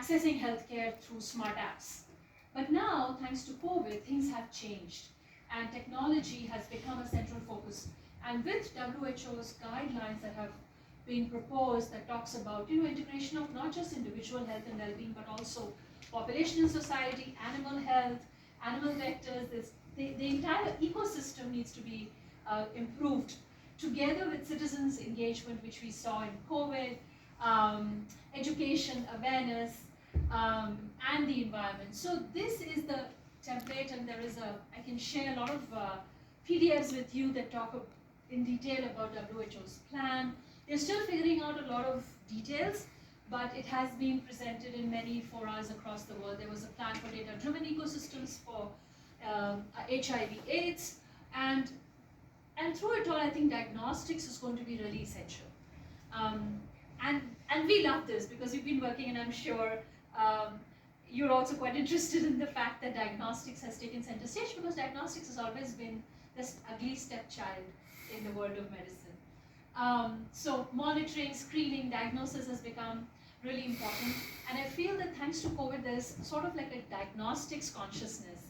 accessing healthcare through smart apps. But now, thanks to COVID, things have changed and technology has become a central focus. And with WHO's guidelines that have been proposed that talks about integration of not just individual health and well-being, but also population and society, animal health, animal vectors, the entire ecosystem needs to be improved together with citizens' engagement, which we saw in COVID, education, awareness, and the environment. So this is the template, and I can share a lot of PDFs with you that talk in detail about WHO's plan. They're still figuring out a lot of details, but it has been presented in many forums across the world. There was a plan for data-driven ecosystems for HIV/AIDS, and through it all, I think diagnostics is going to be really essential. And we love this because we've been working, and I'm sure you're also quite interested in the fact that diagnostics has taken center stage, because diagnostics has always been this ugly stepchild in the world of medicine. So monitoring, screening, diagnosis has become really important. And I feel that thanks to COVID, there's sort of like a diagnostics consciousness.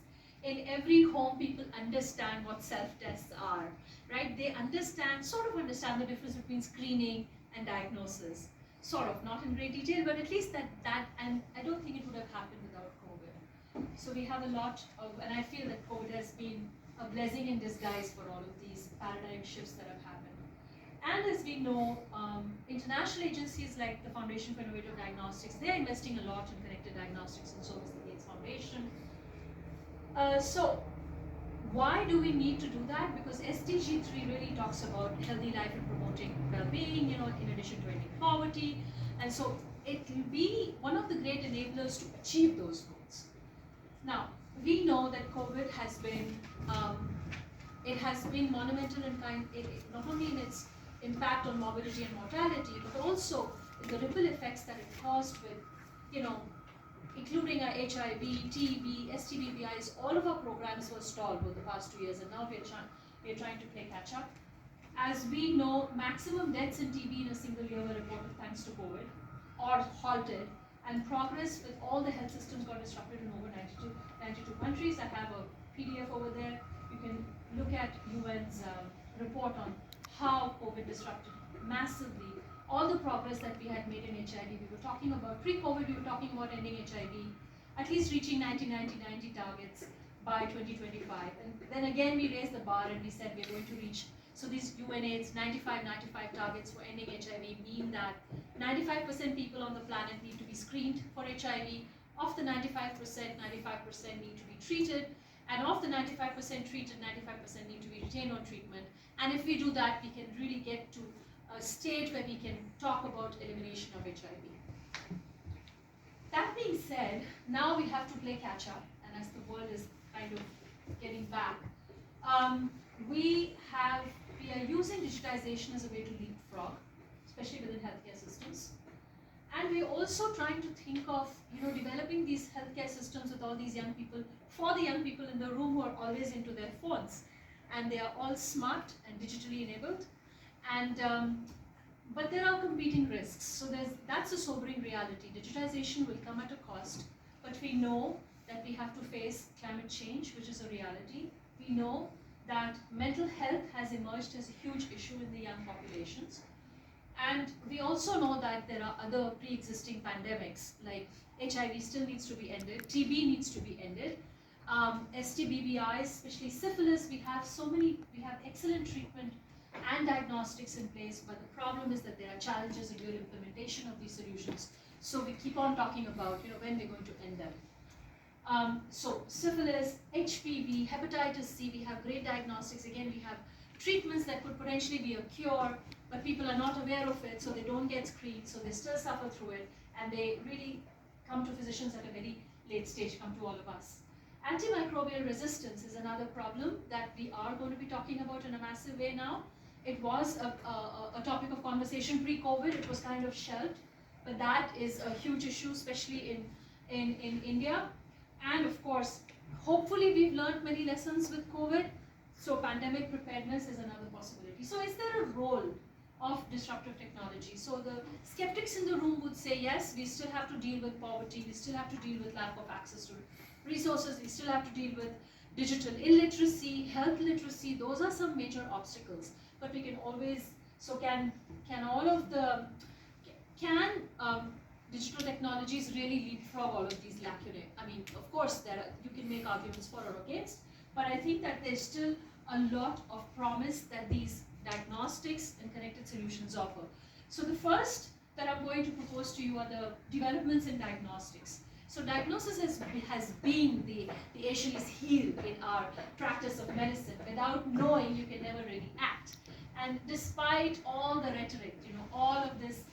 In every home, people understand what self-tests are, right? They sort of understand the difference between screening and diagnosis. Sort of, not in great detail, but at least that, and I don't think it would have happened without COVID. So we have a lot of, and I feel that COVID has been a blessing in disguise for all of these paradigm shifts that have happened. And as we know, international agencies like the Foundation for Innovative Diagnostics, they're investing a lot in connected diagnostics, and so is the Gates Foundation. So why do we need to do that? Because SDG 3 really talks about healthy life and promoting well-being, in addition to ending poverty. And so it will be one of the great enablers to achieve those goals. Now, we know that COVID has been, monumental in kind, not only in its impact on morbidity and mortality, but also the ripple effects that it caused with, including our HIV, TB, STBBIs. All of our programs were stalled over the past 2 years, and now we're trying to play catch up. As we know, maximum deaths in TB in a single year were reported thanks to COVID, or halted, and progress with all the health systems got disrupted in over 92 countries. I have a PDF over there. You can look at UN's report on how COVID disrupted massively all the progress that we had made in HIV. We were talking about, pre-COVID, we were talking about ending HIV, at least reaching 90 targets by 2025. And then again, we raised the bar and we said we're going to reach, so these UNAIDS 95 targets for ending HIV mean that 95% people on the planet need to be screened for HIV. Of the 95% need to be treated. And of the 95% treated, 95% need to be retained on treatment. And if we do that, we can really get to a stage where we can talk about elimination of HIV. That being said, now we have to play catch up, and as the world is kind of getting back, we are using digitization as a way to leapfrog, especially within healthcare systems. And we're also trying to think of, developing these healthcare systems with all these young people, for the young people in the room who are always into their phones, and they are all smart and digitally enabled. And but there are competing risks. So that's a sobering reality. Digitization will come at a cost, but we know that we have to face climate change, which is a reality. We know that mental health has emerged as a huge issue in the young populations. And we also know that there are other pre-existing pandemics, like HIV still needs to be ended, TB needs to be ended, STBBI, especially syphilis, we have excellent treatment and diagnostics in place, but the problem is that there are challenges in real implementation of these solutions. So we keep on talking about, when we're going to end them. So syphilis, HPV, hepatitis C, we have great diagnostics. Again, we have treatments that could potentially be a cure, but people are not aware of it, so they don't get screened, so they still suffer through it, and they really come to physicians at a very late stage, come to all of us. Antimicrobial resistance is another problem that we are going to be talking about in a massive way now. It was a topic of conversation pre-COVID, it was kind of shelved, but that is a huge issue, especially in India. And of course, hopefully we've learned many lessons with COVID, so pandemic preparedness is another possibility. So is there a role of disruptive technology. So the skeptics in the room would say, yes, we still have to deal with poverty, we still have to deal with lack of access to resources, we still have to deal with digital illiteracy, health literacy. Those are some major obstacles. But we can always, so can all of the, can digital technologies really leapfrog all of these lacunae? I mean, of course, you can make arguments for or against, but I think that there's still a lot of promise that these diagnostics and connected solutions offer. So the first that I'm going to propose to you are the developments in diagnostics. So diagnosis has been the Achilles heel in our practice of medicine. Without knowing, you can never really act. And despite all the rhetoric, all of this,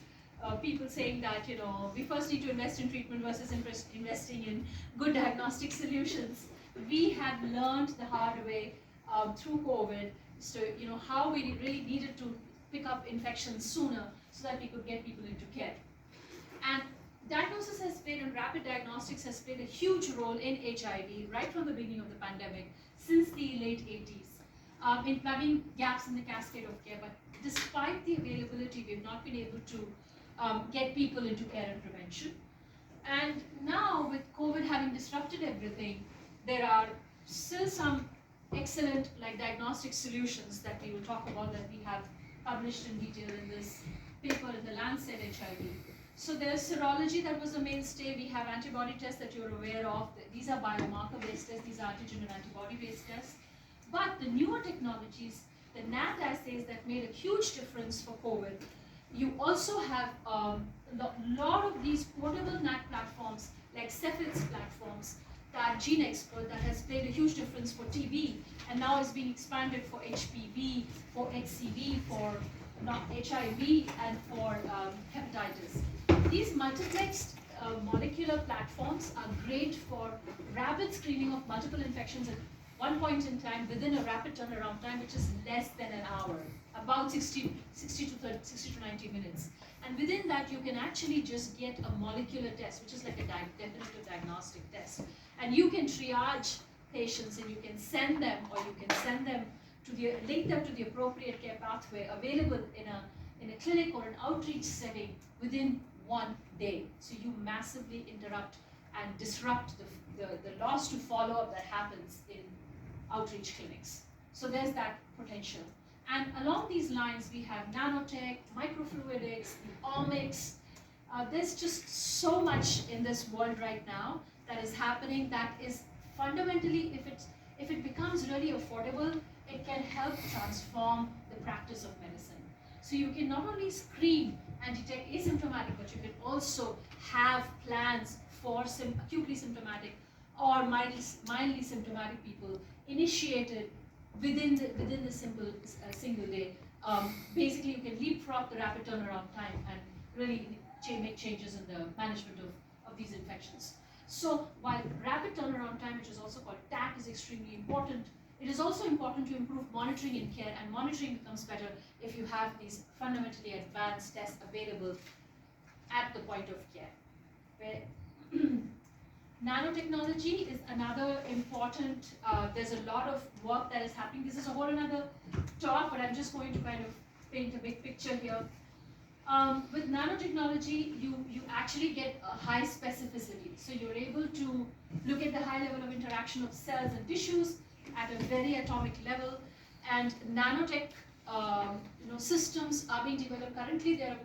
people saying that, we first need to invest in treatment versus investing in good diagnostic solutions, we have learned the hard way through COVID, so how we really needed to pick up infections sooner so that we could get people into care. And diagnosis has played, and rapid diagnostics has played a huge role in HIV right from the beginning of the pandemic, since the late 80s, in plugging gaps in the cascade of care. But despite the availability, we've not been able to get people into care and prevention. And now, with COVID having disrupted everything, there are still some excellent diagnostic solutions that we will talk about, that we have published in detail in this paper in the Lancet HIV. So there's serology that was a mainstay. We have antibody tests that you're aware of. These are biomarker-based tests. These are antigen and antibody-based tests. But the newer technologies, the NAT assays that made a huge difference for COVID, you also have a lot of these portable NAT platforms, like Cepheid's platforms, that GeneXpert, that has played a huge difference for TB, and now is being expanded for HPV, for HCV, for HIV, and for hepatitis. These multiplexed molecular platforms are great for rapid screening of multiple infections at one point in time within a rapid turnaround time, which is less than an hour, about 60 to 90 minutes. And within that, you can actually just get a molecular test, which is like a definitive diagnostic test. And you can triage patients, and you can send them, or you can send them to link them to the appropriate care pathway available in a clinic or an outreach setting within 1 day. So you massively interrupt and disrupt the loss to follow-up that happens in outreach clinics. So there's that potential. And along these lines, we have nanotech, microfluidics, omics. There's just so much in this world right now that is happening that is fundamentally, if it becomes really affordable, it can help transform the practice of medicine. So you can not only screen and detect asymptomatic, but you can also have plans for acutely symptomatic or mildly symptomatic people initiated within the single day. Basically, you can leapfrog the rapid turnaround time and really make changes in the management of these infections. So while rapid turnaround time, which is also called TAC, is extremely important, it is also important to improve monitoring in care, and monitoring becomes better if you have these fundamentally advanced tests available at the point of care. Where nanotechnology is another important, there's a lot of work that is happening. This is a whole another talk, but I'm just going to kind of paint a big picture here. With nanotechnology, you actually get a high specificity. So you're able to look at the high level of interaction of cells and tissues at a very atomic level. And nanotech systems are being developed. Currently, they're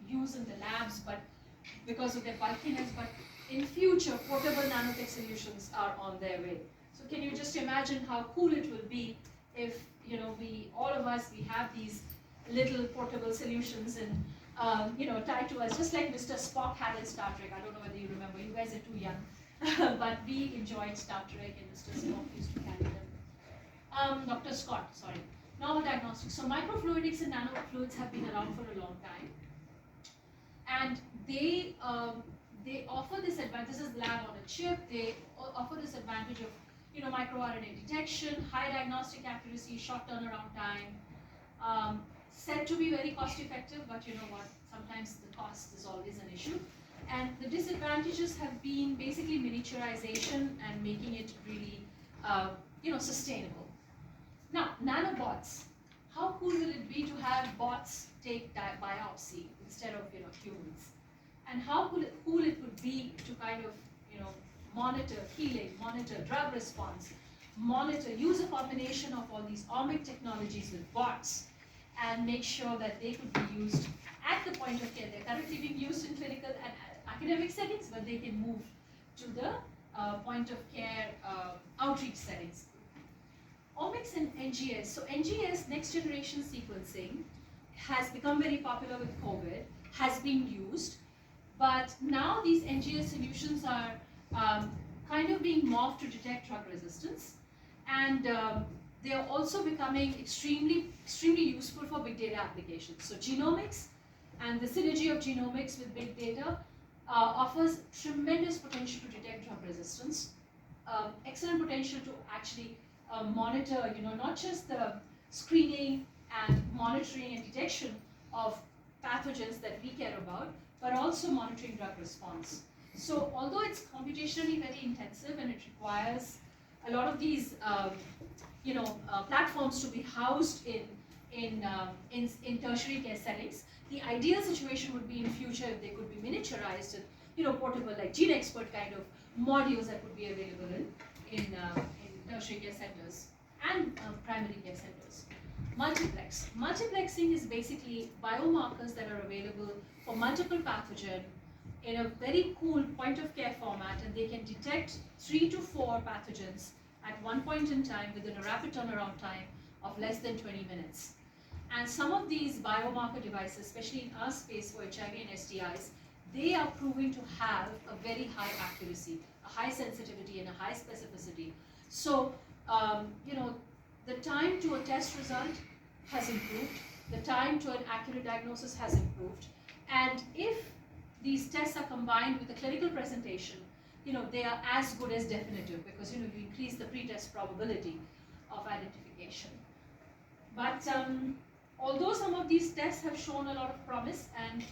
used in the labs, but because of their bulkiness. But in future, portable nanotech solutions are on their way. So can you just imagine how cool it will be if all of us have these little portable solutions and tied to us, just like Mr. Spock had in Star Trek. I don't know whether you remember. You guys are too young, but we enjoyed Star Trek, and Mr. Spock used to carry them. Dr. Scott, sorry. Novel diagnostics. So microfluidics and nanofluids have been around for a long time, and they offer this advantage. This is lab on a chip. They offer this advantage of microRNA detection, high diagnostic accuracy, short turnaround time. Said to be very cost effective, but you know what? Sometimes the cost is always an issue. And the disadvantages have been basically miniaturization and making it really sustainable. Now, nanobots. how cool will it be to have bots take biopsy instead of humans? And how cool it would be to kind of monitor healing, monitor drug response, use a combination of all these omic technologies with bots, and make sure that they could be used at the point of care. They're currently being used in clinical and academic settings, but they can move to the point of care outreach settings. Omics and NGS. So NGS, next generation sequencing, has become very popular with COVID, has been used, but now these NGS solutions are kind of being morphed to detect drug resistance, and they are also becoming extremely useful for big data applications. So genomics and the synergy of genomics with big data offers tremendous potential to detect drug resistance, excellent potential to actually monitor, not just the screening and monitoring and detection of pathogens that we care about, but also monitoring drug response. So although it's computationally very intensive and it requires a lot of these platforms to be housed in tertiary care settings, the ideal situation would be in future if they could be miniaturized and portable, like Gene Expert kind of modules that would be available in tertiary care centers and primary care centers. Multiplexing is basically biomarkers that are available for multiple pathogen in a very cool point of care format, and they can detect 3 to 4 pathogens at one point in time within a rapid turnaround time of less than 20 minutes. And some of these biomarker devices, especially in our space for HIV and STIs, they are proving to have a very high accuracy, a high sensitivity, and a high specificity. So, the time to a test result has improved, the time to an accurate diagnosis has improved, and if these tests are combined with a clinical presentation, they are as good as definitive, because you increase the pretest probability of identification. But although some of these tests have shown a lot of promise, and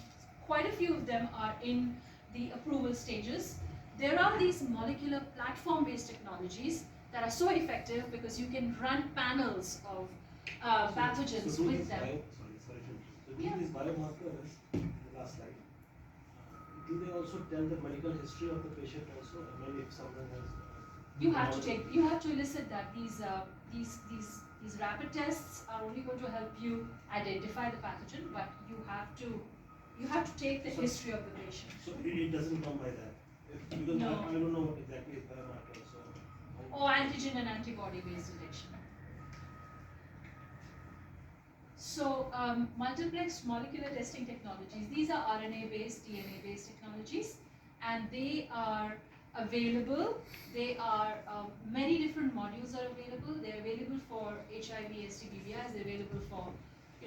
quite a few of them are in the approval stages, there are these molecular platform-based technologies that are so effective because you can run panels of pathogens with them. These biomarkers, the last slide, do they also tell the medical history of the patient also? I mean, if someone has you have to elicit that. These rapid tests are only going to help you identify the pathogen, but you have to take the history of the patient. So it doesn't come by that. Because no. I don't know what exactly is biomarker. Or antigen and antibody based detection. So multiplex molecular testing technologies, these are RNA based, DNA based technologies, and they are available. They are many different modules are available. They're available for HIV, STBBIs. They're available for,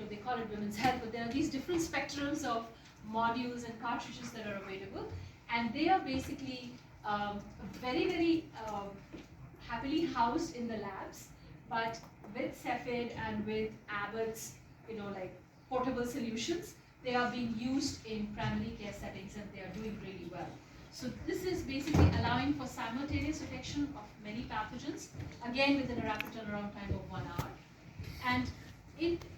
they call it women's health, but there are these different spectrums of modules and cartridges that are available, and they are basically very happily housed in the labs, but with Cepheid and with Abbott's, portable solutions, they are being used in primary care settings, and they are doing really well. So this is basically allowing for simultaneous detection of many pathogens, again within a rapid turnaround time of 1 hour. And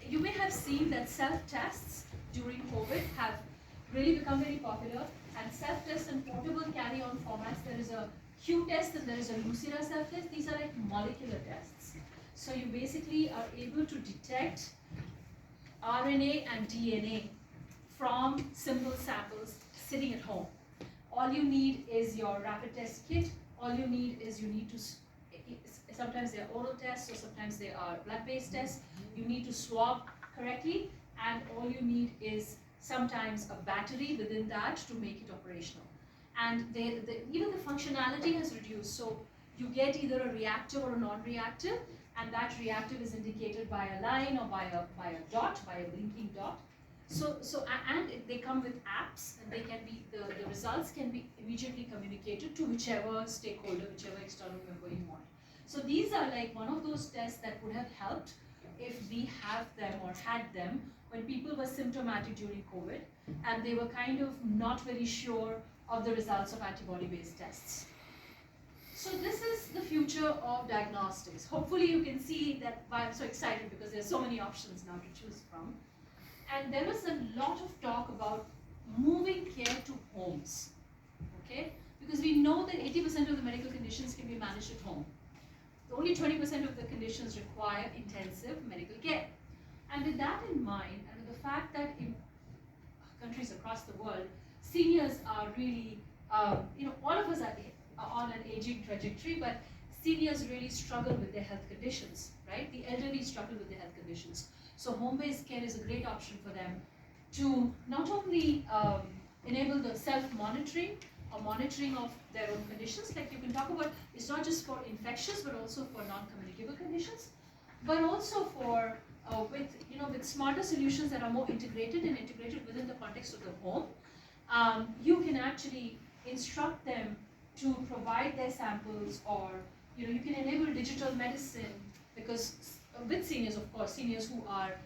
you may have seen that self-tests during COVID have really become very popular, and self-tests and portable carry-on formats. There is a Q test and there is a Lucira self-test. These are like molecular tests. So you basically are able to detect RNA and DNA from simple samples sitting at home. All you need is your rapid test kit. All you need to, sometimes they are oral tests or sometimes they are blood-based tests. You need to swab correctly, and all you need is sometimes a battery within that to make it operational. And even the functionality has reduced. So you get either a reactive or a non-reactive, and that reactive is indicated by a line or by a dot, by a blinking dot. And they come with apps, and they can be the results can be immediately communicated to whichever stakeholder, whichever external member you want. So these are like one of those tests that would have helped if we have them or had them when people were symptomatic during COVID, and they were kind of not very sure of the results of antibody-based tests. So this is the future of diagnostics. Hopefully you can see that why I'm so excited, because there's so many options now to choose from. And there is a lot of talk about moving care to homes, okay? Because we know that 80% of the medical conditions can be managed at home. Only 20% of the conditions require intensive medical care. And with that in mind, and with the fact that in countries across the world, seniors are really, all of us are on an aging trajectory, but seniors really struggle with their health conditions, right? The elderly struggle with their health conditions. So home-based care is a great option for them to not only enable the self-monitoring or monitoring of their own conditions, like you can talk about, it's not just for infectious, but also for non-communicable conditions, but also for with smarter solutions that are more integrated within the context of the home. You can actually instruct them to provide their samples, or you can enable digital medicine, because with seniors, of course, seniors who are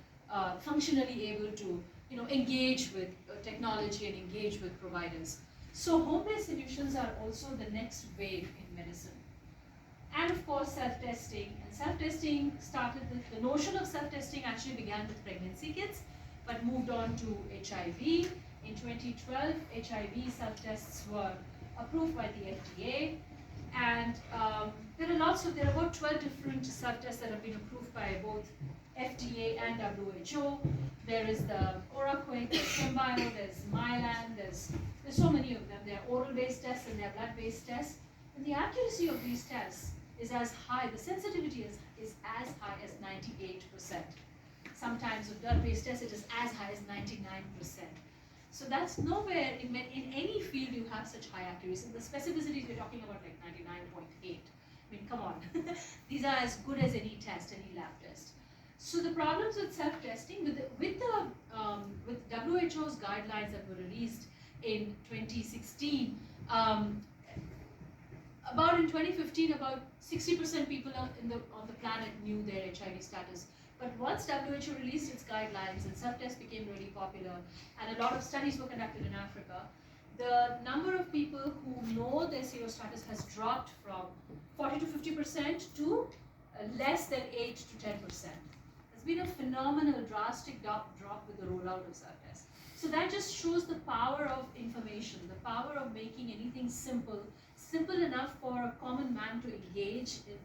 functionally able to engage with technology and engage with providers. So home-based solutions are also the next wave in medicine. And of course, self-testing. And self-testing started with, the notion of self-testing actually began with pregnancy kits, but moved on to HIV. In 2012, HIV self-tests were approved by the FDA. And there are about 12 different self-tests that have been approved by both FDA and WHO. There is the OraQuick, there's Symbio, there's Mylan, there's so many of them. There are oral-based tests and there are blood-based tests. And the accuracy of these tests is as high, the sensitivity is as high as 98%. Sometimes with blood-based tests, it is as high as 99%. So that's nowhere in any field you have such high accuracy. The specificities we're talking about like 99.8. I mean, come on. These are as good as any test, any lab test. So the problems with self-testing, with WHO's guidelines that were released in 2016, about in 2015, about 60% people on the planet knew their HIV status. But once WHO released its guidelines and self-tests became really popular, and a lot of studies were conducted in Africa, the number of people who know their serostatus has dropped from 40 to 50% to less than 8 to 10%. It's been a phenomenal, drastic drop with the rollout of self-tests. So that just shows the power of information, the power of making anything simple enough for a common man to engage in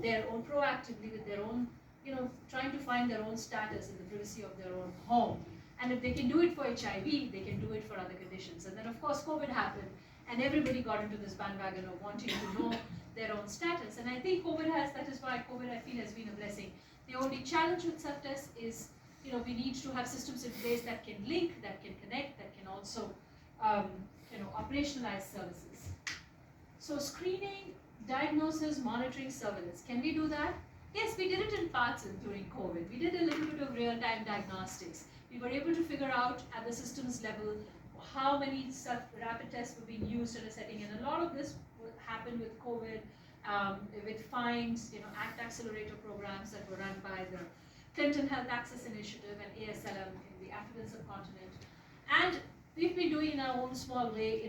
their own, proactively with their own, trying to find their own status in the privacy of their own home. And if they can do it for HIV, they can do it for other conditions. And then of course COVID happened, and everybody got into this bandwagon of wanting to know their own status. And I think that is why COVID, I feel, has been a blessing. The only challenge with self-tests is, we need to have systems in place that can link, that can connect, that can also, operationalize services. So screening, diagnosis, monitoring, surveillance. Can we do that? Yes, we did it in parts during COVID. We did a little bit of real-time diagnostics. We were able to figure out at the systems level how many rapid tests were being used in a setting, and a lot of this happened with COVID, with FINDS, ACT accelerator programs that were run by the Clinton Health Access Initiative and ASLM in the African subcontinent. And we've been doing in our own small way,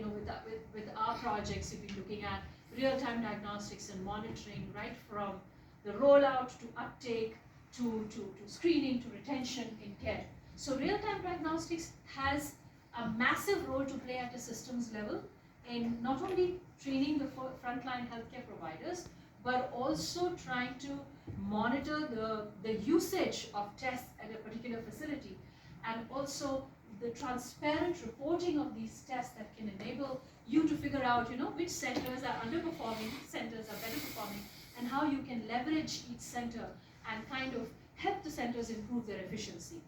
with our projects. We've been looking at real-time diagnostics and monitoring, right from the rollout to uptake to screening to retention in care. So real-time diagnostics has a massive role to play at a systems level in not only training the frontline healthcare providers, but also trying to monitor the usage of tests at a particular facility, and also the transparent reporting of these tests that can enable you to figure out, which centers are underperforming, which centers are better performing, and how you can leverage each center and kind of help the centers improve their efficiency.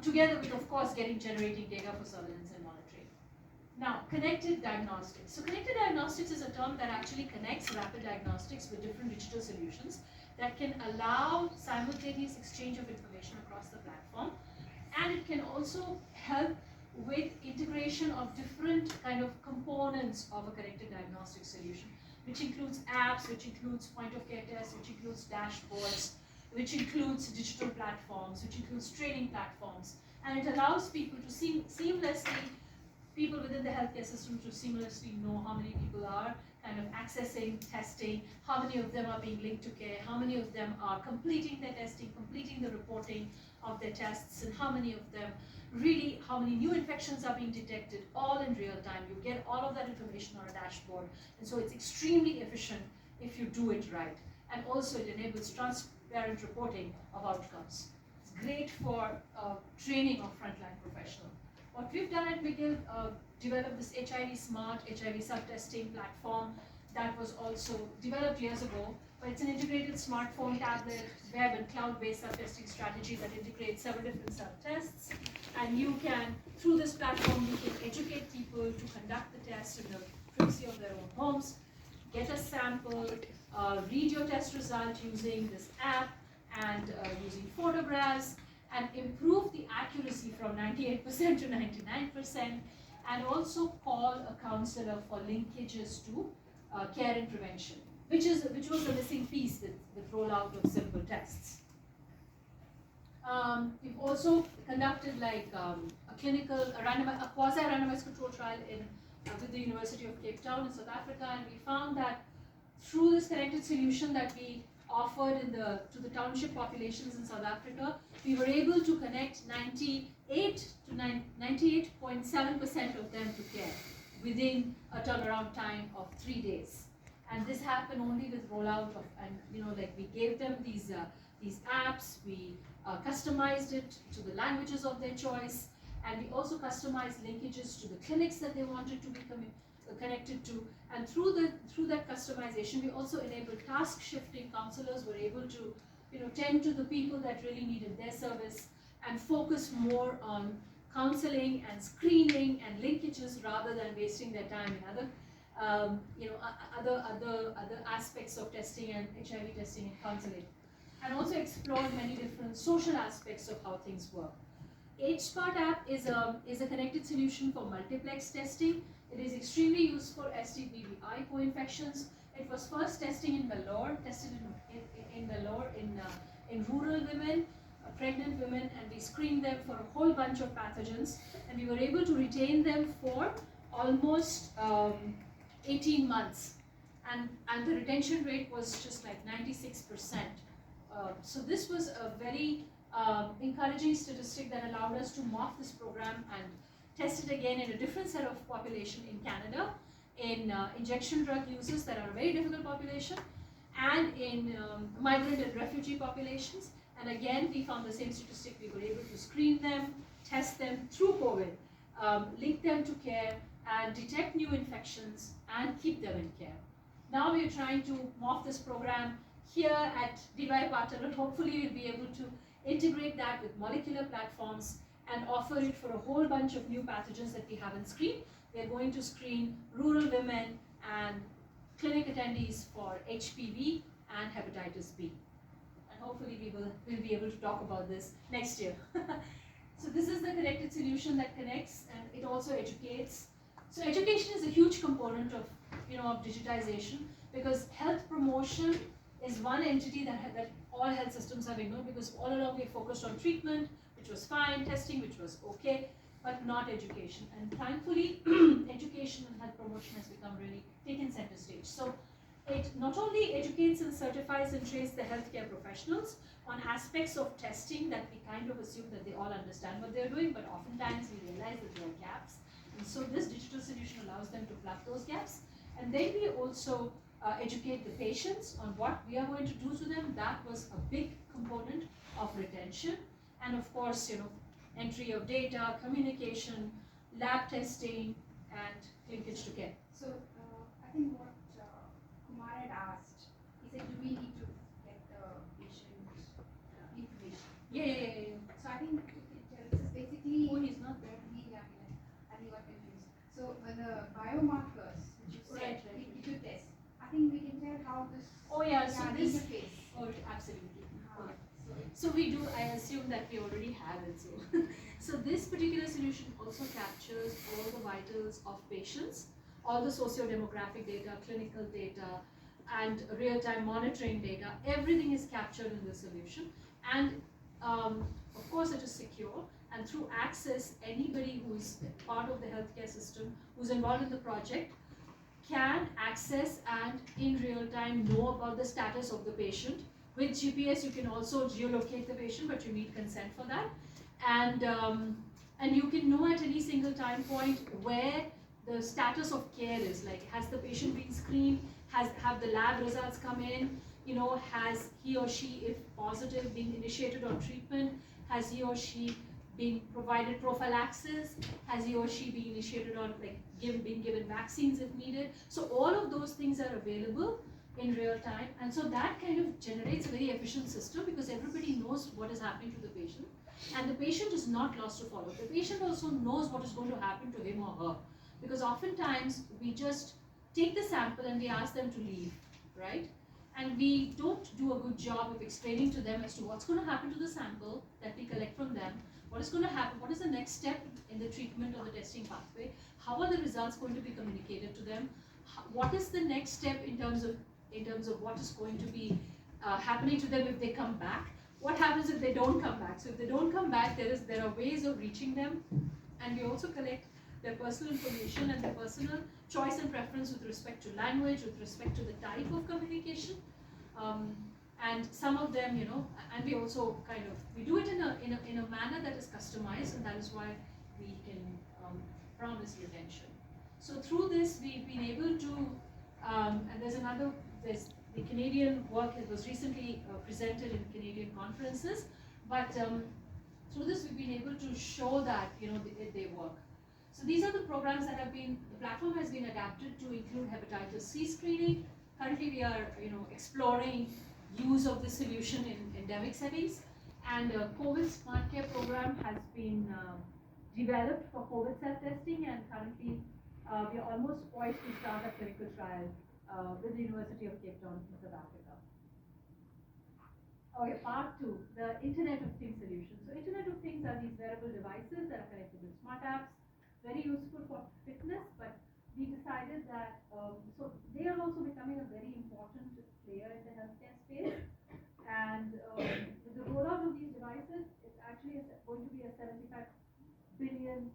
Together with, of course, generating data for surveillance and monitoring. Now, connected diagnostics. So connected diagnostics is a term that actually connects rapid diagnostics with different digital solutions that can allow simultaneous exchange of information across the platform. And it can also help with integration of different kind of components of a connected diagnostic solution, which includes apps, which includes point-of-care tests, which includes dashboards, which includes digital platforms, which includes training platforms. And it allows people to seamlessly, people within the healthcare system to seamlessly know how many people are kind kind of accessing testing, how many of them are being linked to care, how many of them are completing their testing, completing the reporting of their tests, and how many of them really, how many new infections are being detected, all in real time. You get all of that information on a dashboard, and so it's extremely efficient if you do it right. And also it enables transparent reporting of outcomes. It's great for training of frontline professionals. What we've done at Mcgill, developed this HIV Smart HIV sub-testing platform that was also developed years ago, but it's an integrated smartphone, tablet, web and cloud-based sub-testing strategy that integrates several different sub-tests. And you can, through this platform, you can educate people to conduct the test in the privacy of their own homes, get a sample, read your test result using this app and using photographs, and improve the accuracy from 98% to 99%, and also call a counselor for linkages to care and prevention, which was the missing piece with rollout of simple tests. We've also conducted like a quasi-randomized control trial with the University of Cape Town in South Africa, and we found that through this connected solution that we offered to the township populations in South Africa, we were able to connect 98.7% of them to care within a turnaround time of 3 days. And this happened only with rollout of, and we gave them these apps, we customized it to the languages of their choice, and we also customized linkages to the clinics that they wanted to be connected to. And through that customization, we also enabled task shifting. Counselors were able to tend to the people that really needed their service and focus more on counseling and screening and linkages rather than wasting their time in other aspects of testing and HIV testing and counseling. And also explored many different social aspects of how things work. HSmart app is a connected solution for multiplex testing. It is extremely used for STBBI co-infections. It was first tested in Vellore in rural women, pregnant women, and we screened them for a whole bunch of pathogens, and we were able to retain them for almost 18 months, and the retention rate was just like 96%. So this was a very encouraging statistic that allowed us to morph this program and test it again in a different set of population in Canada, in injection drug users that are a very difficult population, and in migrant and refugee populations. And again, we found the same statistic. We were able to screen them, test them through COVID, link them to care, and detect new infections and keep them in care. Now we are trying to morph this program here at DYPU, and hopefully we'll be able to integrate that with molecular platforms and offer it for a whole bunch of new pathogens that we haven't screened. We're going to screen rural women and clinic attendees for HPV and hepatitis B. And hopefully we'll be able to talk about this next year. So this is the connected solution that connects, and it also educates. So education is a huge component of digitization, because health promotion is one entity that all health systems have ignored, because all along we focused on treatment, which was fine, testing, which was okay, but not education. And thankfully, education and health promotion has become really taken center stage. So it not only educates and certifies and trains the healthcare professionals on aspects of testing that we kind of assume that they all understand what they're doing, but oftentimes we realize that there are gaps. And so this digital solution allows them to plug those gaps. And then we also educate the patients on what we are going to do to them. That was a big component of retention. And of course, entry of data, communication, lab testing, and linkage to care. So I think what Kumar had asked, he said, do we need to get the patient information? Yeah. So I think it tells us basically. Oh, he's not there. I think got confused. So the biomarkers, which you said, Right. we should test. I think we can tell how this. Oh yeah, so this. interface. Oh, absolutely. Uh, So we do, I assume that we already have it. So this particular solution also captures all the vitals of patients, all the socio-demographic data, clinical data, and real-time monitoring data. Everything is captured in the solution. And of course it is secure. And through access, anybody who is part of the healthcare system, who's involved in the project, can access and in real time know about the status of the patient. With GPS, you can also geolocate the patient, but you need consent for that. And you can know at any single time point where the status of care is. Like, has the patient been screened? Have the lab results come in? You know, has he or she, if positive, been initiated on treatment? Has he or she been provided prophylaxis? Has he or she been initiated on, like, been given vaccines if needed? So all of those things are available in real time, and so that kind of generates a very efficient system because everybody knows what is happening to the patient, and the patient is not lost to follow. The patient also knows what is going to happen to him or her, because oftentimes we just take the sample and we ask them to leave, right? And we don't do a good job of explaining to them as to what's going to happen to the sample that we collect from them, what is going to happen, what is the next step in the treatment or the testing pathway, how are the results going to be communicated to them, what is the next step in terms of what is going to be happening to them if they come back, what happens if they don't come back. So if they don't come back, there are ways of reaching them, and we also collect their personal information and their personal choice and preference with respect to language, with respect to the type of communication, and some of them, you know, and we also we do it in a manner that is customized, and that is why we can promise retention. So through this, we've been able to, and there's the Canadian work that was recently presented in Canadian conferences, but through this we've been able to show that, you know, they work. So these are the programs that the platform has been adapted to include hepatitis C screening. Currently we are, you know, exploring use of this solution in endemic settings, and COVID Smart Care program has been developed for COVID self-testing, and currently we are almost poised to start a clinical trial with the University of Cape Town in South Africa. Okay, part 2, the Internet of Things solution. So Internet of Things are these wearable devices that are connected with smart apps, very useful for fitness, but we decided that, so they are also becoming a very important player in the healthcare space, and with the rollout of these devices, it's actually going to be a 75 billion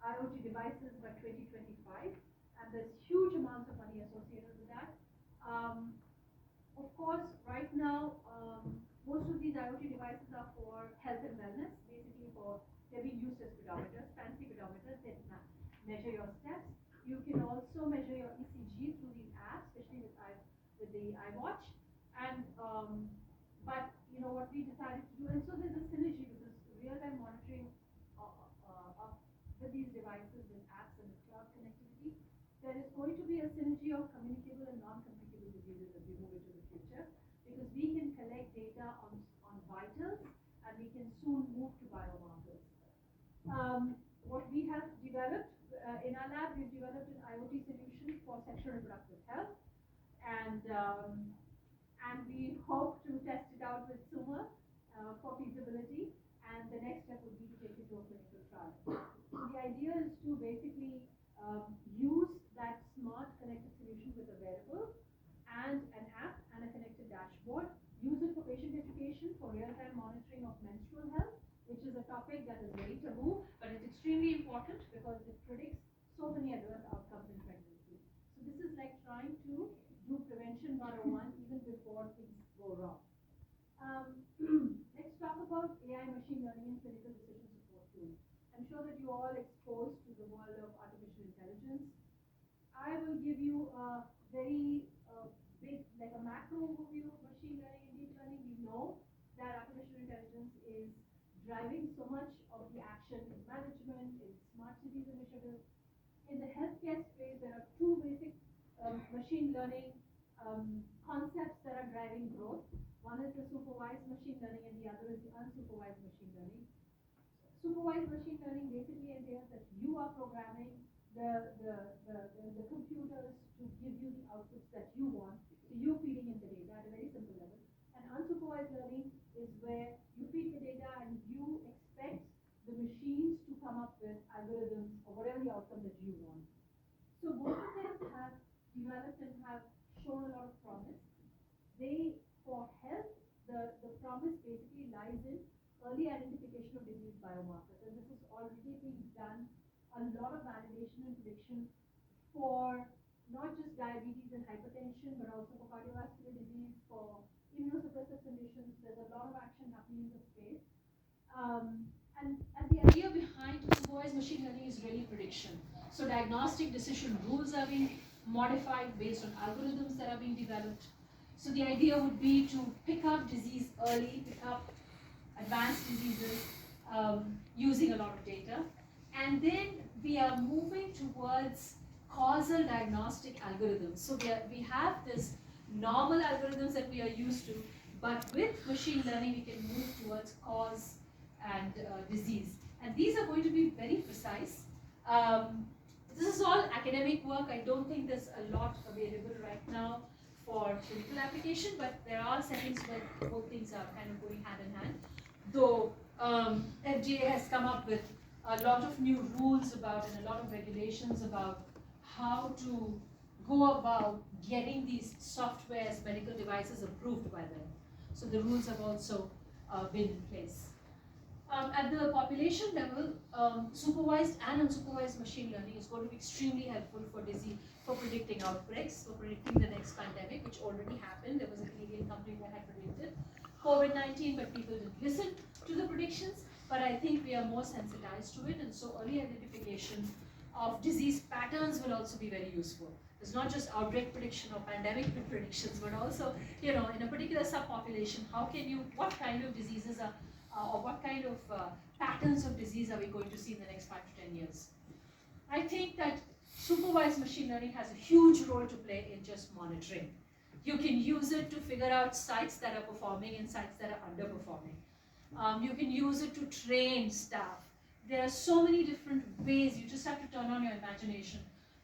IoT devices by 2025, and there's huge amounts of money associated with that. Of course, right now, most of these IoT devices are for health and wellness, basically they're being used as pedometers, fancy pedometers that measure your steps. You can also measure your ECG through these apps, especially with the iWatch. And but you know what we decided to do, and so there's a synergy because real-time monitoring with these devices, with apps and with cloud connectivity, there is going to be a synergy of communicable and non-communicable diseases as we move into the future, because we can collect data on vitals, and we can soon move to biomarkers. What we have developed in our lab, we've developed an IoT solution for sexual and reproductive health, and we hope to test it out with SUMA for feasibility, and the next step would be to take it to a clinical trial. So the idea is to basically use that smart connected solution with a wearable and an app and a connected dashboard, use it for patient education, for real-time monitoring of menstrual health, which is a topic that is very taboo, but it's extremely important because it predicts so many adverse outcomes in pregnancy. So this is like trying to do prevention 101 even before things go wrong. Let's talk about AI, machine learning, and clinical decision support tools. I'm sure that you're all exposed to the world of artificial intelligence. I will give you a very big, like a macro overview of machine learning and deep learning. We know that artificial intelligence is driving so much of the action in management, in smart cities initiatives. In the healthcare space, there are two basic machine learning concepts that are driving growth. One is the supervised machine learning, and the other is the unsupervised machine learning. Supervised machine learning basically entails that you are programming the computers to give you the outputs that you want. So you're feeding in the data at a very simple level. And unsupervised learning is where you feed the data and you expect the machines to come up with algorithms or whatever the outcome that you want. So both of them have developed and have shown a lot of promise. For health, the promise basically lies in early identification of disease biomarkers, and this is already being done. A lot of validation and prediction for not just diabetes and hypertension, but also for cardiovascular disease, for immunosuppressive conditions. There's a lot of action happening in the space. And the idea behind supervised machine learning is really prediction. So diagnostic decision rules are being modified based on algorithms that are being developed. So the idea would be to pick up disease early, pick up advanced diseases using a lot of data. And then we are moving towards causal diagnostic algorithms. So we have this normal algorithms that we are used to, but with machine learning we can move towards cause and disease. And these are going to be very precise. This is all academic work. I don't think there's a lot available right now for clinical application, but there are settings where both things are kind of going hand in hand. Though FDA has come up with a lot of new rules about and a lot of regulations about how to go about getting these softwares, medical devices approved by them. So the rules have also been in place. At the population level, supervised and unsupervised machine learning is going to be extremely helpful for predicting outbreaks, for predicting the next pandemic, which already happened. There was a Canadian company that had predicted COVID-19, but people didn't listen to the predictions. But I think we are more sensitized to it, and so early identification of disease patterns will also be very useful. It's not just outbreak prediction or pandemic predictions, but also, in a particular subpopulation, what kind of diseases are, or what kind of patterns of disease are we going to see in the next 5 to 10 years? I think that supervised machine learning has a huge role to play in just monitoring. You can use it to figure out sites that are performing and sites that are underperforming. You can use it to train staff. There are so many different ways. You just have to turn on your imagination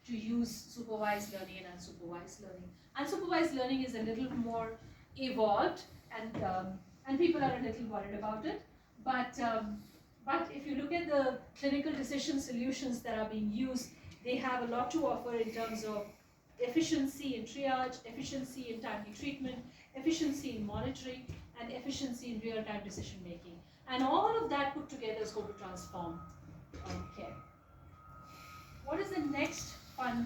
to use supervised learning and unsupervised learning. Unsupervised learning is a little more evolved, and people are a little worried about it. But if you look at the clinical decision solutions that are being used, they have a lot to offer in terms of efficiency in triage, efficiency in timely treatment, efficiency in monitoring, and efficiency in real-time decision making. And all of that put together is going to transform care. What is the next fun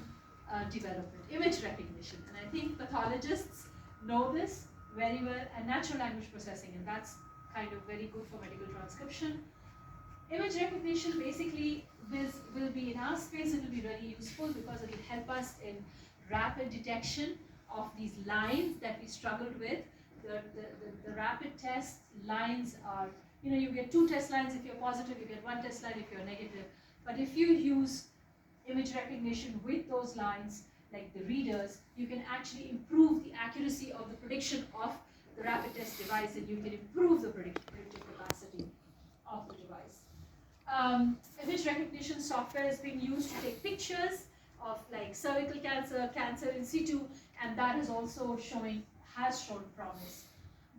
development? Image recognition. And I think pathologists know this very well, and natural language processing, and that's kind of very good for medical transcription. Image recognition basically will be, in our space, it will be really useful because it will help us in rapid detection of these lines that we struggled with. The rapid test lines are, you get 2 test lines if you're positive, you get 1 test line if you're negative. But if you use image recognition with those lines, like the readers, you can actually improve the accuracy of the prediction of the rapid test device, and you can improve the predictive capacity of the device. Image recognition software is being used to take pictures of like cervical cancer, cancer in situ, and that is also has shown promise.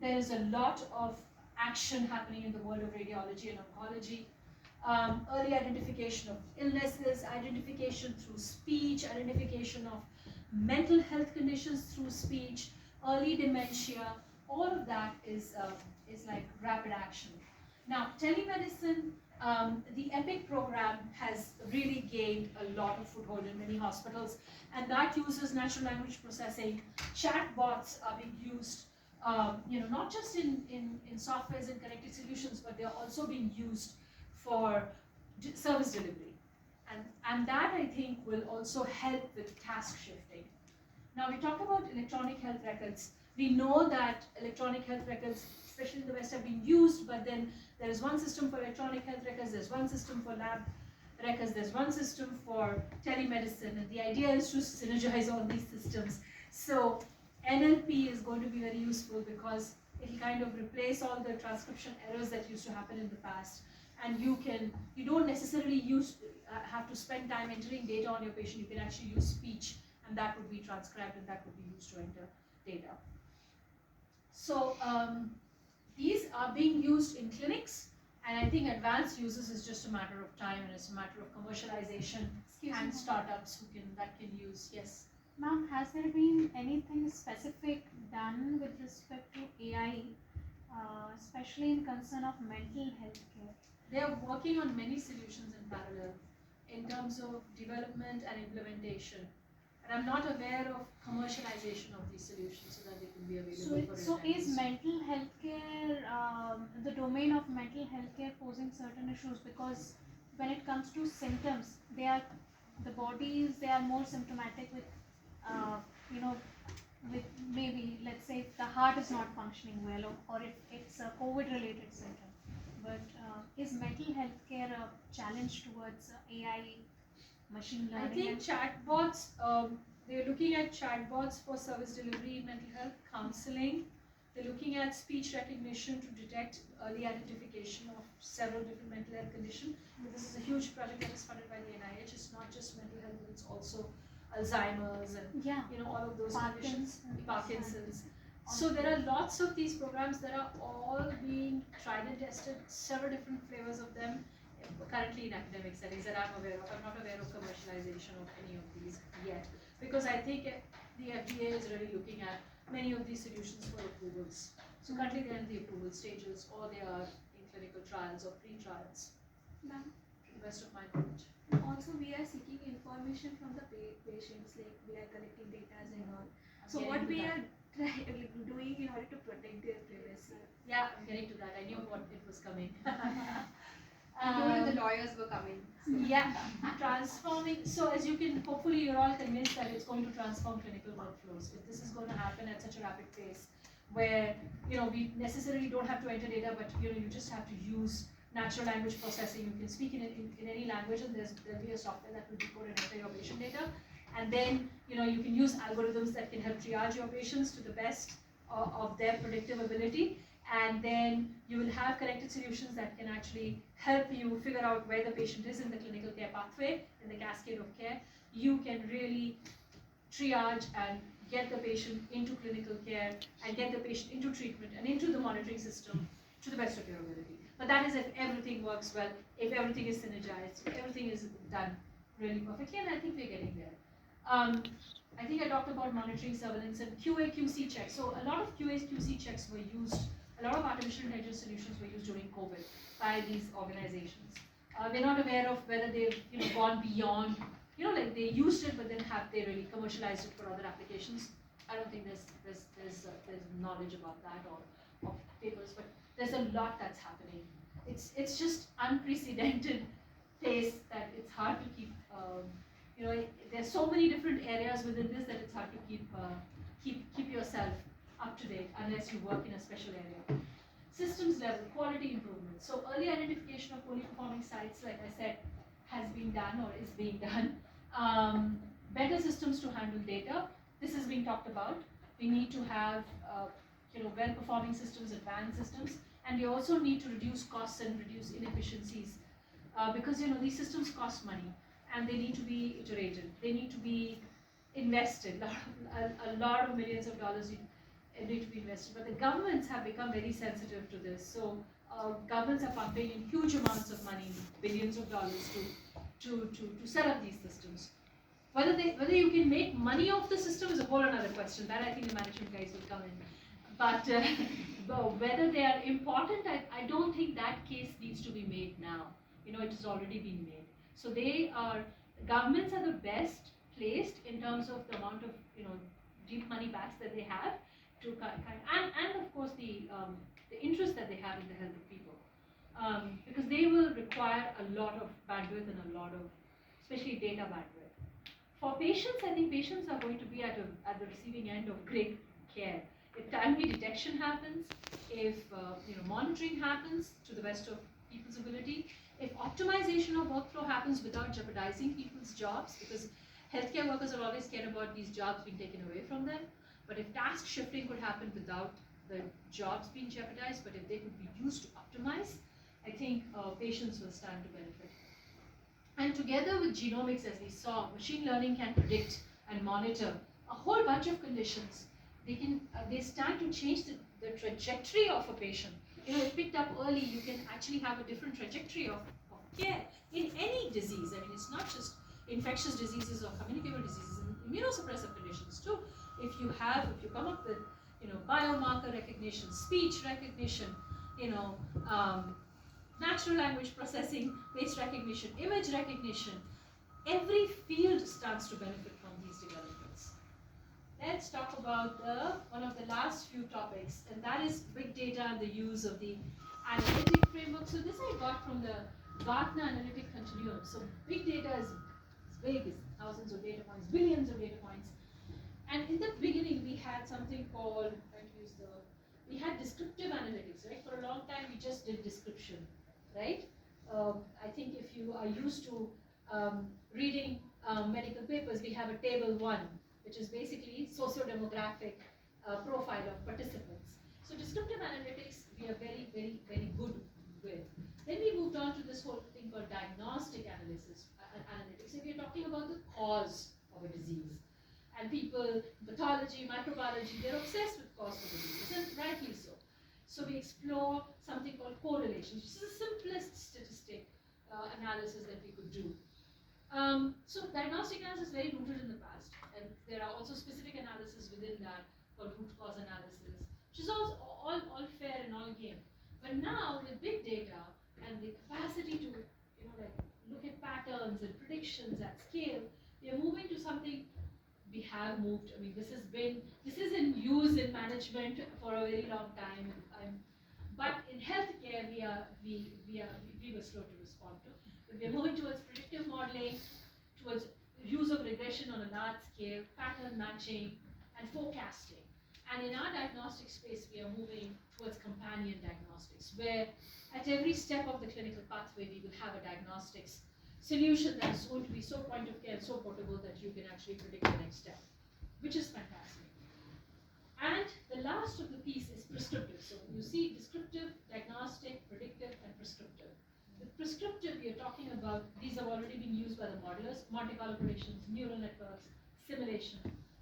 There is a lot of action happening in the world of radiology and oncology. Early identification of illnesses, identification through speech, identification of mental health conditions through speech, early dementia, all of that is like rapid action. Now, telemedicine, the EPIC program has really gained a lot of foothold in many hospitals, and that uses natural language processing. Chatbots are being used, not just in softwares and connected solutions, but they're also being used for service delivery. And that, I think, will also help with task shifting. Now, we talk about electronic health records. We know that electronic health records, especially in the West, have been used, but then there is one system for electronic health records, there's one system for lab records, there's one system for telemedicine, and the idea is to synergize all these systems. So NLP is going to be very useful because it will kind of replace all the transcription errors that used to happen in the past. And you don't necessarily have to spend time entering data on your patient. You can actually use speech, and that would be transcribed, and that would be used to enter data. So these are being used in clinics, and I think advanced uses is just a matter of time, and it's a matter of commercialization and startups that can use. Yes. Ma'am, has there been anything specific done with respect to AI, especially in concern of mental health care? They are working on many solutions in parallel in terms of development and implementation. And I'm not aware of commercialization of these solutions so that they can be available for So is retirees. mental health care, the domain of mental health care posing certain issues? Because when it comes to symptoms, the bodies, they are more symptomatic with, you know, with maybe, let's say, if the heart is not functioning well, or if it's a COVID-related symptom. But is mental health care a challenge towards AI, machine I learning? think chatbots, they're looking at chatbots for service delivery in mental health, counseling. They're looking at speech recognition to detect early identification of several different mental health conditions. This is a huge project that is funded by the NIH. It's not just mental health, but it's also Alzheimer's and all of those conditions, Parkinson's. So there are lots of these programs that are all being tried and tested, several different flavors of them currently in academic settings that I'm aware of. I'm not aware of commercialization of any of these yet, because I think the FDA is really looking at many of these solutions for approvals. So currently they're in the approval stages, or they are in clinical trials or pre-trials, Ma'am, to the best of my knowledge. also we are seeking information from the patients, like we are collecting data and all. So getting what to we that. are doing in order to protect their privacy. Yeah, I'm getting to that. I knew what it was coming. I told you the lawyers were coming. Yeah, transforming. So as you can, hopefully you're all convinced that it's going to transform clinical workflows. If this is going to happen at such a rapid pace, where we necessarily don't have to enter data, but you just have to use natural language processing. You can speak in any language, and there'll be a software that will decode and enter your patient data, and then you can use algorithms that can help triage your patients to the best of their predictive ability. And then you will have connected solutions that can actually help you figure out where the patient is in the clinical care pathway, in the cascade of care. You can really triage and get the patient into clinical care and get the patient into treatment and into the monitoring system to the best of your ability. But that is if everything works well, if everything is synergized, if everything is done really perfectly, and I think we're getting there. I think I talked about monitoring, surveillance, and QA QC checks. So a lot of QA QC checks were used. A lot of artificial intelligence solutions were used during COVID by these organizations. We're not aware of whether they've gone beyond, like they used it, but then have they really commercialized it for other applications? I don't think there's knowledge about that or papers, but there's a lot that's happening. It's just unprecedented pace that it's hard to keep. There's so many different areas within this that it's hard to keep yourself up to date unless you work in a special area. Systems level, quality improvement. So early identification of poorly performing sites, like I said, has been done or is being done. Better systems to handle data. This is being talked about. We need to have well-performing systems, advanced systems, and we also need to reduce costs and reduce inefficiencies because these systems cost money and they need to be iterated. They need to be invested. A lot of millions of dollars need to be invested, but the governments have become very sensitive to this. So governments are pumping in huge amounts of money, billions of dollars, to set up these systems. Whether you can make money off the system is a whole another question. That I think the management guys will come in. But whether they are important, I don't think that case needs to be made now. It has already been made. So governments are the best placed in terms of the amount of deep money backs that they have to and of course the interest that they have in the health of people, because they will require a lot of bandwidth and a lot of, especially data bandwidth. For patients, I think patients are going to be at the receiving end of great care. If timely detection happens, if monitoring happens to the best of people's ability, if optimization of workflow happens without jeopardizing people's jobs, because healthcare workers are always scared about these jobs being taken away from them. But if task shifting could happen without the jobs being jeopardized, but if they could be used to optimize, I think patients will stand to benefit. And together with genomics, as we saw, machine learning can predict and monitor a whole bunch of conditions. They stand to change the trajectory of a patient. If picked up early, you can actually have a different trajectory of care in any disease. I mean, it's not just infectious diseases or communicable diseases, and immunosuppressive conditions too. If you come up with biomarker recognition, speech recognition, natural language processing, face recognition, image recognition, every field stands to benefit from these developments. let's talk about one of the last few topics, and that is big data and the use of the analytic framework. So this I got from the Gartner Analytic Continuum. So big data is big, it's thousands of data points, billions of data points. And in the beginning, we had something called, we had descriptive analytics, right? For a long time, we just did description, right? I think if you are used to reading medical papers, we have a table 1, which is basically socio-demographic profile of participants. So descriptive analytics, we are very, very, very good with. Then we moved on to this whole thing called diagnostic analytics. So we are talking about the cause of a disease. And people, pathology, microbiology, they're obsessed with cause of disease, and rightly so. So we explore something called correlation, which is the simplest statistic analysis that we could do. So diagnostic analysis is very rooted in the past, and there are also specific analysis within that called root cause analysis, which is all fair and all game. But now with big data and the capacity to look at patterns and predictions at scale, we are moving to something. We have moved. I mean, this is in use in management for a very long time. But in healthcare, we were slow to respond to. But we are moving towards predictive modeling, towards use of regression on a large scale, pattern matching, and forecasting. And in our diagnostic space, we are moving towards companion diagnostics, where at every step of the clinical pathway, we will have a diagnostics solution that is going to be so point of care and so portable that you can actually predict the next step, which is fantastic. And the last of the piece is prescriptive. So you see descriptive, diagnostic, predictive, and prescriptive. With prescriptive, we are talking about, these have already been used by the modelers, Monte Carlo predictions, neural networks, simulation.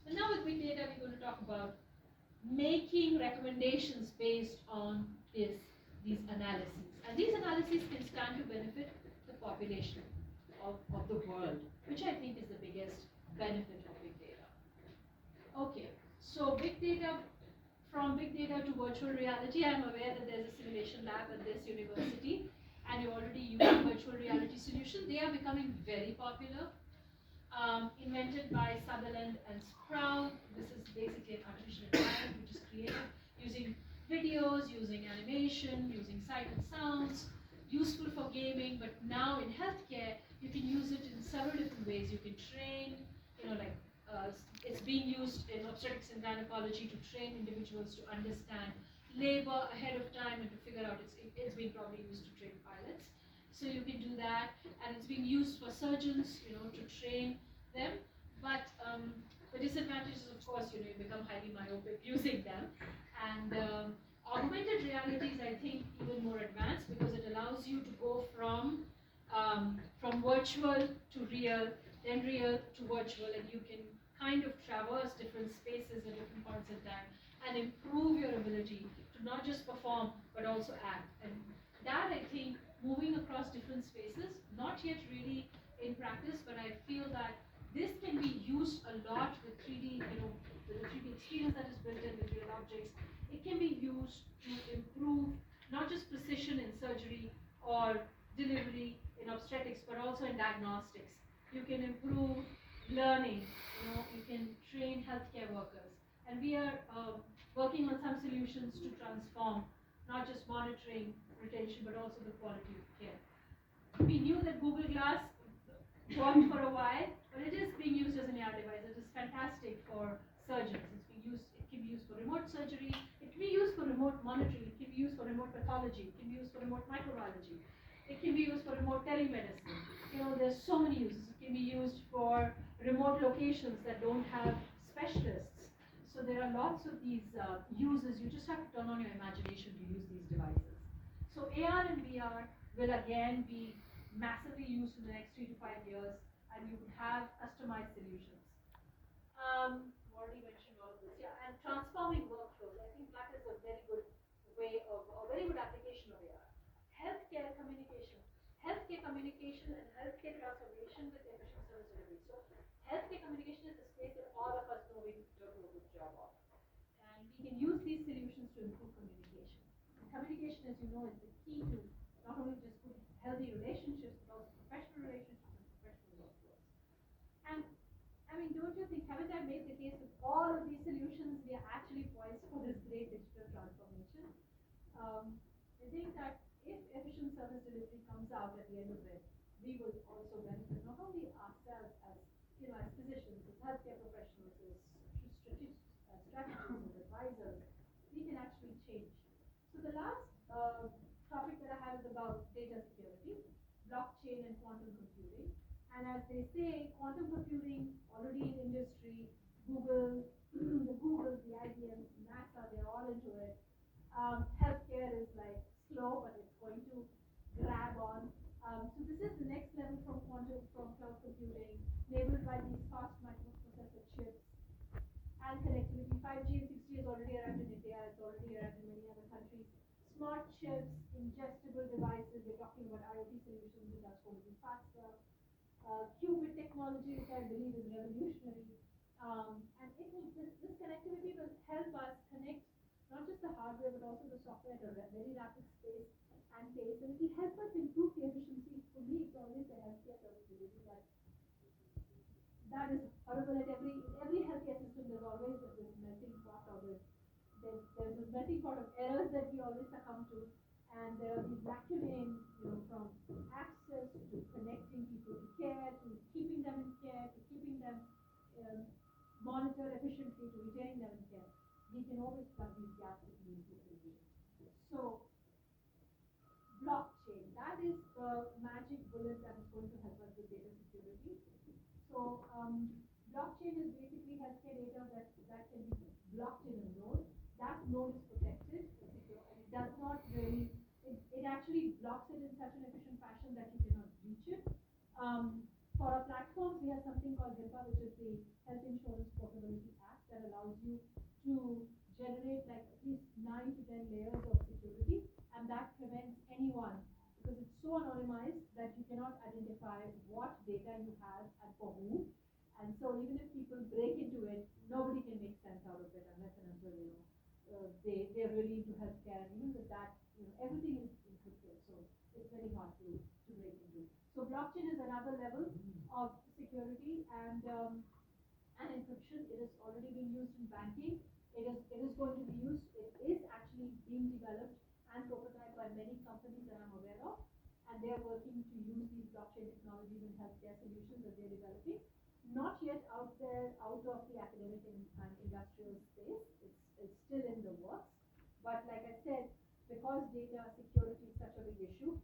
And now with big data, we're going to talk about making recommendations based on these analyses. And these analyses can stand to benefit the population of the world, which I think is the biggest benefit of big data. Okay, so big data, from big data to virtual reality, I'm aware that there's a simulation lab at this university, and you're already using virtual reality solutions. They are becoming very popular. Invented by Sutherland and Sproul. This is basically an artificial environment which is created using videos, using animation, using sight and sounds, useful for gaming, but now in healthcare, you can use it in several different ways. You can train, it's being used in obstetrics and gynecology to train individuals to understand labor ahead of time and to figure out it's being probably used to train pilots. So you can do that, and it's being used for surgeons, to train them. But the disadvantage is, of course, you become highly myopic using them. And augmented reality is, I think, even more advanced because it allows you to go from virtual to real, then real to virtual, and you can kind of traverse different spaces at different points in time and improve your ability to not just perform but also act. And that, I think, moving across different spaces, not yet really in practice, but I feel that this can be used a lot with 3D, with the 3D experience that is built in with real objects. It can be used to improve not just precision in surgery or delivery in obstetrics, but also in diagnostics. You can improve learning, you can train healthcare workers. And we are working on some solutions to transform not just monitoring, retention, but also the quality of care. We knew that Google Glass worked for a while, but it is being used as an AR device. It is fantastic for surgeons. It can be used for remote surgery. It can be used for remote monitoring. It can be used for remote pathology. It can be used for remote microbiology. It can be used for remote telemedicine. There's so many uses. It can be used for remote locations that don't have specialists. So there are lots of these uses. You just have to turn on your imagination to use these devices. So AR and VR will again be massively used in the next 3 to 5 years, and you would have customized solutions. Already mentioned all of this, yeah. And transforming workflows, I think that is a very good way of, a very good application of AR. Healthcare communication and healthcare transformation with efficient service delivery. So healthcare communication is a space that all of us know we don't do a good job of. And we can use these solutions to improve communication. And communication, as you know, is the key to not only just good, healthy relationships, but also professional relationships and professional workflows. And I mean, don't you think, haven't I made the case with all of these solutions, we are actually poised for this great digital transformation. I think that if efficient service delivery comes out at the end of it, we will also benefit not only ourselves as as physicians, as healthcare professionals, as strategists, as advisors, we can actually change. So the last topic that I have is about data security, blockchain and quantum computing. And as they say, quantum computing already in industry, Google, the Googles, the IBMs, NASA, they're all into it. Healthcare is like slow, but it's going to grab on. So this is the next level from cloud computing, enabled by these fast microprocessor chips and connectivity. 5G and 6G is already arrived in India, it's already arrived in many other countries. Smart chips, ingestible devices, we're talking about IoT solutions, and that's going to be faster. Qubit technology, which I believe is revolutionary. And this connectivity will help us connect not just the hardware, but also the software at a very rapid pace. And it will help us improve the efficiency. For me, it's always the healthcare service delivery that is horrible at every healthcare system. There's always this melting pot, or there's this melting pot of errors that we always succumb to, and there are these vacuuming, from access to connecting people to care, to keeping them in care, to keeping them monitored efficiently, to retaining them in care. We can always plug these gaps if we need to. So blockchain, that is the magic bullet that is going to help us with data security. So blockchain is basically healthcare data that can be blocked in a node. That node is protected, it's secure, and it does not really, it actually blocks it in such an efficient fashion that you cannot reach it. For our platforms, we have something called HIPAA, which is the Health Insurance Portability Act, that allows you to generate like at least 9 to 10 layers of security, and that prevents anyone, because it's so anonymized that you cannot identify what data you have and for whom. And so even if people break into it, nobody can make sense out of it unless and until they're really into healthcare. And even with that, everything is encrypted, so it's very hard to break into. So blockchain is another level of security and encryption. It is already being used in banking. It is going to be used. It is actually being developed and prototyped by many companies that I'm aware of, and they are working to use these blockchain technologies in healthcare solutions that they're developing. Not yet out there, out of the academic and industrial space. It's still in the works. But like I said, because data security is such a big issue,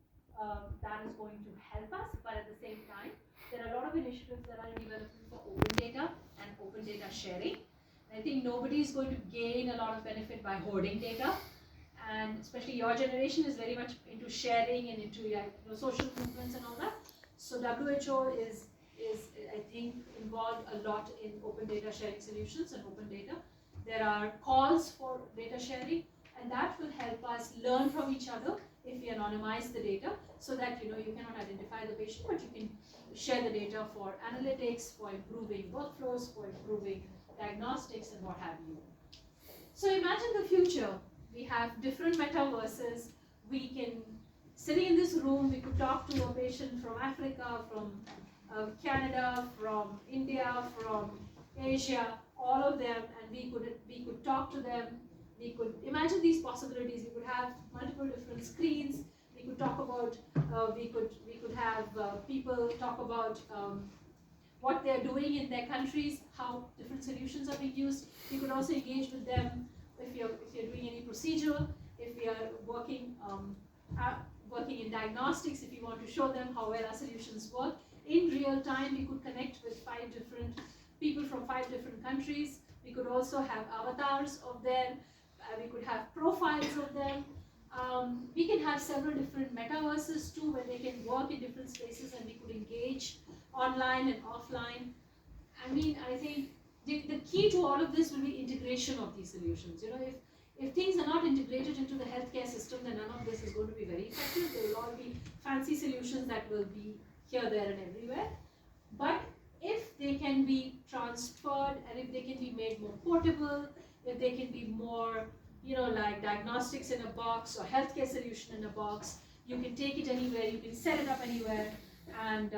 that is going to help us. But at the same time, there are a lot of initiatives that are in development for open data and open data sharing. I think nobody is going to gain a lot of benefit by hoarding data, and especially your generation is very much into sharing and into social movements and all that. So WHO is I think involved a lot in open data sharing solutions and open data. There are calls for data sharing, and that will help us learn from each other if we anonymize the data, so that you cannot identify the patient, but you can share the data for analytics, for improving workflows, for improving diagnostics, and what have you. So imagine the future. We have different metaverses. We can, sitting in this room, we could talk to a patient from Africa, from Canada, from India, from Asia, all of them, and we could talk to them. We could imagine these possibilities. We could have multiple different screens. We could talk about. We could have people talk about what they're doing in their countries, how different solutions are being used. We could also engage with them if you're doing any procedure, if we are working in diagnostics, if you want to show them how well our solutions work. In real time, we could connect with 5 different people from 5 different countries. We could also have avatars of them. We could have profiles of them. We can have several different metaverses too, where they can work in different spaces, and we could engage online and offline. I mean, I think the key to all of this will be integration of these solutions. If things are not integrated into the healthcare system, then none of this is going to be very effective. There will all be fancy solutions that will be here, there, and everywhere. But if they can be transferred, and if they can be made more portable, if they can be more, like diagnostics in a box or healthcare solution in a box, you can take it anywhere, you can set it up anywhere, and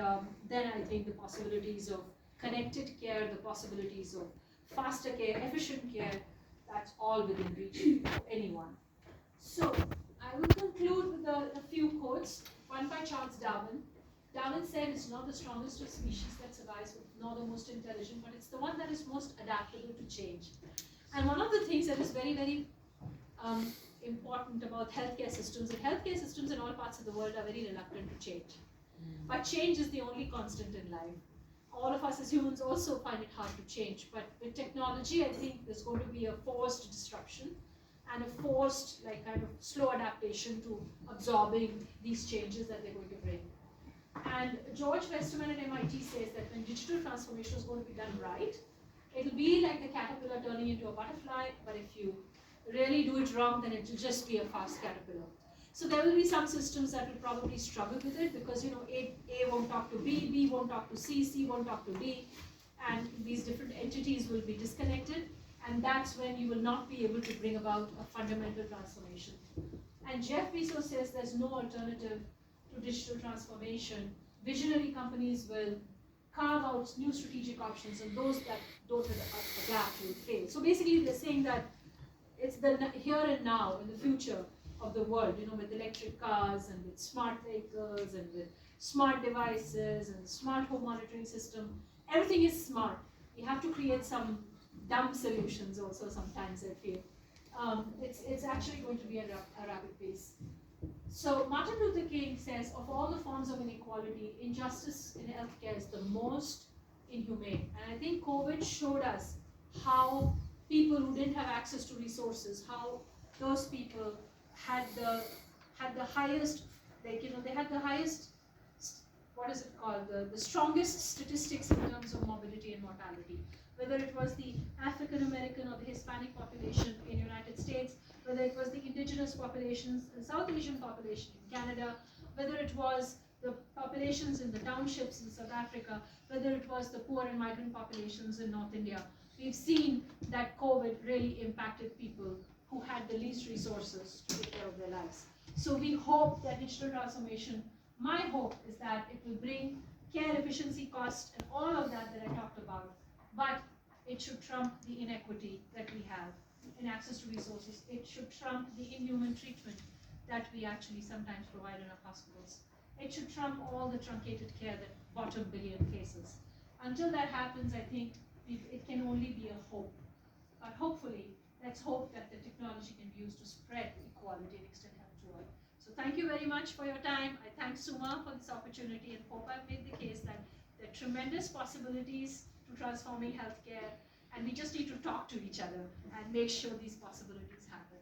then I think the possibilities of connected care, the possibilities of faster care, efficient care, that's all within reach for anyone. So, I will conclude with a few quotes. One by Charles Darwin. Darwin said it's not the strongest of species that survives, nor the most intelligent, but it's the one that is most adaptable to change. And one of the things that is very, very important about healthcare systems, and healthcare systems in all parts of the world are very reluctant to change. But change is the only constant in life. All of us as humans also find it hard to change, but with technology, I think there's going to be a forced disruption and a forced, like, kind of slow adaptation to absorbing these changes that they're going to bring. And George Westerman at MIT says that when digital transformation is going to be done right, it'll be like the caterpillar turning into a butterfly, but if you really do it wrong, then it will just be a fast caterpillar. So there will be some systems that will probably struggle with it because, you know, A won't talk to B won't talk to C won't talk to D, and these different entities will be disconnected, and that's when you will not be able to bring about a fundamental transformation. And Jeff Bezos says there's no alternative to digital transformation. Visionary companies will carve out new strategic options, and those that don't adapt will fail. So basically they're saying that it's the here and now, in the future of the world, you know, with electric cars and with smart vehicles and with smart devices and smart home monitoring system. Everything is smart. You have to create some dumb solutions also sometimes, I feel. It's actually going to be a rapid pace. So Martin Luther King says, of all the forms of inequality, injustice in healthcare is the most inhumane. And I think COVID showed us how people who didn't have access to resources, how those people had the highest, like, you know, they had the highest, what is it called, the strongest statistics in terms of morbidity and mortality. Whether it was the African American or the Hispanic population in the United States, whether it was the indigenous populations, the South Asian population in Canada, whether it was the populations in the townships in South Africa, whether it was the poor and migrant populations in North India. We've seen that COVID really impacted people who had the least resources to take care of their lives. So we hope that digital transformation, my hope is that it will bring care efficiency, cost, and all of that I talked about, but it should trump the inequity that we have in access to resources. It should trump the inhuman treatment that we actually sometimes provide in our hospitals. It should trump all the truncated care that bottom billion cases. Until that happens, I think it can only be a hope. But hopefully, let's hope that the technology can be used to spread equality and extend health to all. So thank you very much for your time. I thank Suma for this opportunity and hope I've made the case that there are tremendous possibilities to transforming healthcare, and we just need to talk to each other and make sure these possibilities happen.